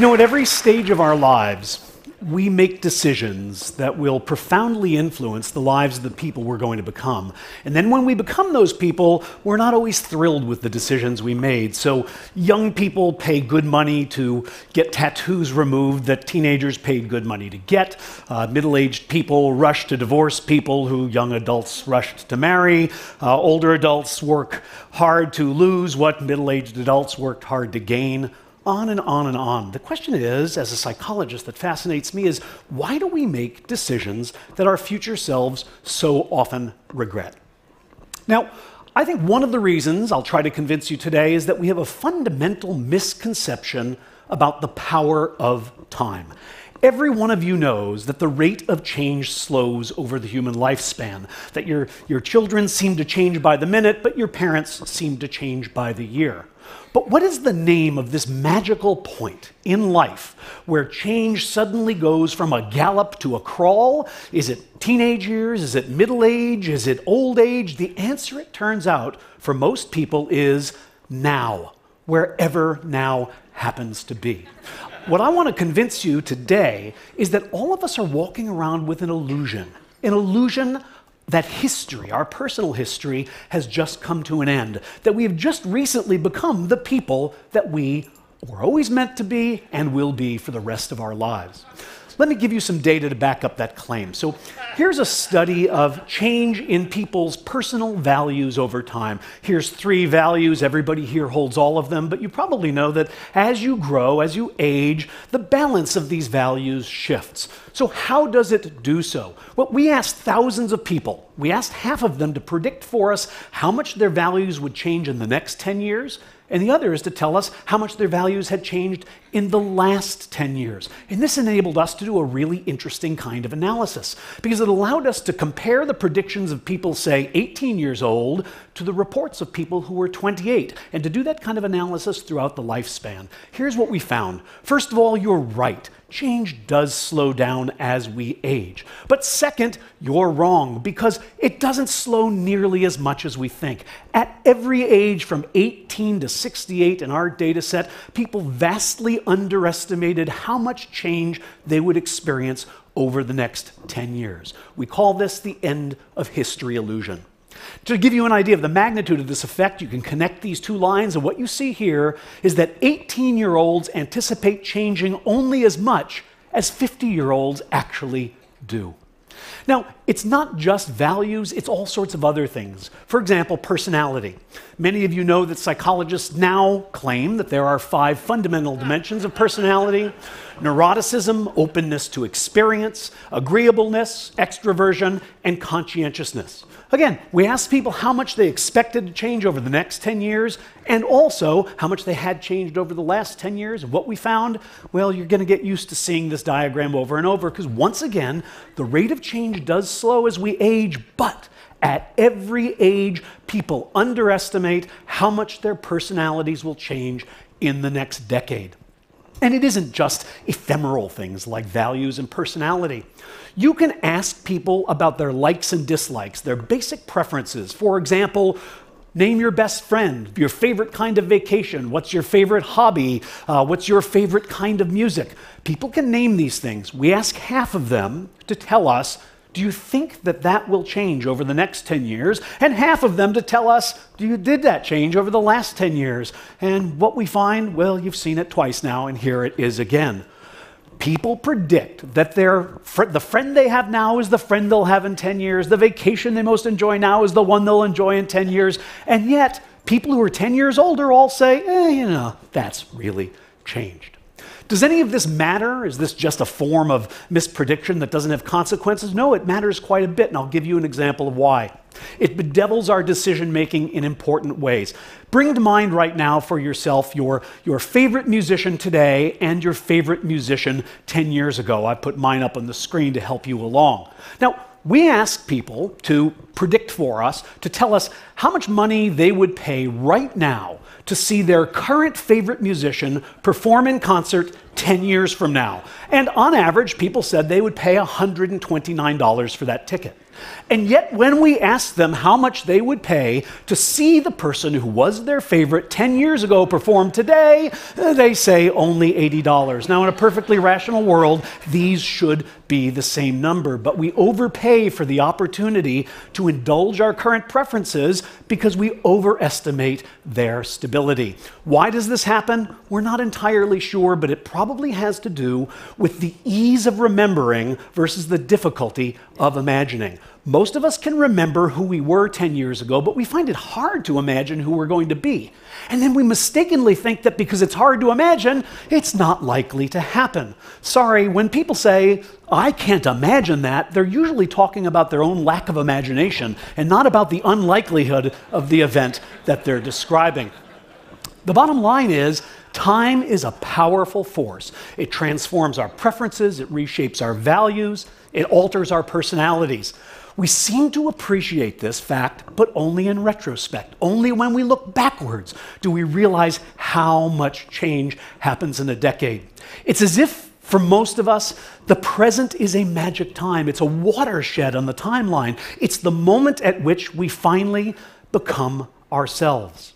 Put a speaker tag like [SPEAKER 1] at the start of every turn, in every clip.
[SPEAKER 1] At every stage of our lives, we make decisions that will profoundly influence the lives of the people we're going to become. And then when we become those people, we're not always thrilled with the decisions we made. So young people pay good money to get tattoos removed that teenagers paid good money to get. Middle-aged people rush to divorce people who young adults rushed to marry. Older adults work hard to lose what middle-aged adults worked hard to gain. On and on and on. The question is, as a psychologist, that fascinates me is, why do we make decisions that our future selves so often regret? Now, I think one of the reasons I'll try to convince you today is that we have a fundamental misconception about the power of time. Every one of you knows that the rate of change slows over the human lifespan, that your children seem to change by the minute, but your parents seem to change by the year. But what is the name of this magical point in life where change suddenly goes from a gallop to a crawl? Is it teenage years? Is it middle age? Is it old age? The answer, it turns out, for most people is now, wherever now happens to be. What I want to convince you today is that all of us are walking around with an illusion that history, our personal history, has just come to an end, that we have just recently become the people that we were always meant to be and will be for the rest of our lives. Let me give you some data to back up that claim. So here's a study of change in people's personal values over time. Here's 3 values. Everybody here holds all of them, but you probably know that as you grow, as you age, the balance of these values shifts. So how does it do so? Well, we asked thousands of people. We asked half of them to predict for us how much their values would change in the next 10 years, and the other is to tell us how much their values had changed in the last 10 years. And this enabled us to do a really interesting kind of analysis, because it allowed us to compare the predictions of people, say, 18 years old to the reports of people who were 28, and to do that kind of analysis throughout the lifespan. Here's what we found. First of all, you're right. Change does slow down as we age. But second, you're wrong, because it doesn't slow nearly as much as we think. At every age from 18 to 68 in our data set, people vastly underestimated how much change they would experience over the next 10 years. We call this the end of history illusion. To give you an idea of the magnitude of this effect, you can connect these 2 lines, and what you see here is that 18-year-olds anticipate changing only as much as 50-year-olds actually do. Now, it's not just values, it's all sorts of other things. For example, personality. Many of you know that psychologists now claim that there are 5 fundamental dimensions of personality: neuroticism, openness to experience, agreeableness, extroversion, and conscientiousness. Again, we asked people how much they expected to change over the next 10 years, and also how much they had changed over the last 10 years. And what we found, well, you're going to get used to seeing this diagram over and over, because once again, the rate of change does slow as we age, but at every age, people underestimate how much their personalities will change in the next decade. And it isn't just ephemeral things like values and personality. You can ask people about their likes and dislikes, their basic preferences. For example, name your best friend, your favorite kind of vacation, what's your favorite hobby, what's your favorite kind of music. People can name these things. We ask half of them to tell us, do you think that that will change over the next 10 years? And half of them to tell us, did that change over the last 10 years? And what we find, well, you've seen it twice now, and here it is again. People predict that the friend they have now is the friend they'll have in 10 years. The vacation they most enjoy now is the one they'll enjoy in 10 years. And yet, people who are 10 years older all say, that's really changed. Does any of this matter? Is this just a form of misprediction that doesn't have consequences? No, it matters quite a bit, and I'll give you an example of why. It bedevils our decision-making in important ways. Bring to mind right now for yourself your favorite musician today and your favorite musician 10 years ago. I put mine up on the screen to help you along. Now, we asked people to predict for us, to tell us how much money they would pay right now to see their current favorite musician perform in concert 10 years from now. And on average, people said they would pay $129 for that ticket. And yet, when we ask them how much they would pay to see the person who was their favorite 10 years ago perform today, they say only $80. Now, in a perfectly rational world, these should be the same number, but we overpay for the opportunity to indulge our current preferences because we overestimate their stability. Why does this happen? We're not entirely sure, but it probably has to do with the ease of remembering versus the difficulty of imagining. Most of us can remember who we were 10 years ago, but we find it hard to imagine who we're going to be. And then we mistakenly think that because it's hard to imagine, it's not likely to happen. Sorry, when people say, I can't imagine that, they're usually talking about their own lack of imagination and not about the unlikelihood of the event that they're describing. The bottom line is, time is a powerful force. It transforms our preferences, it reshapes our values, it alters our personalities. We seem to appreciate this fact, but only in retrospect. Only when we look backwards do we realize how much change happens in a decade. It's as if, for most of us, the present is a magic time. It's a watershed on the timeline. It's the moment at which we finally become ourselves.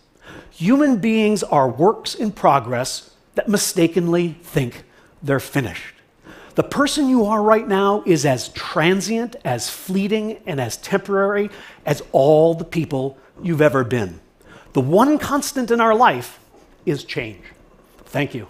[SPEAKER 1] Human beings are works in progress that mistakenly think they're finished. The person you are right now is as transient, as fleeting, and as temporary as all the people you've ever been. The one constant in our life is change. Thank you.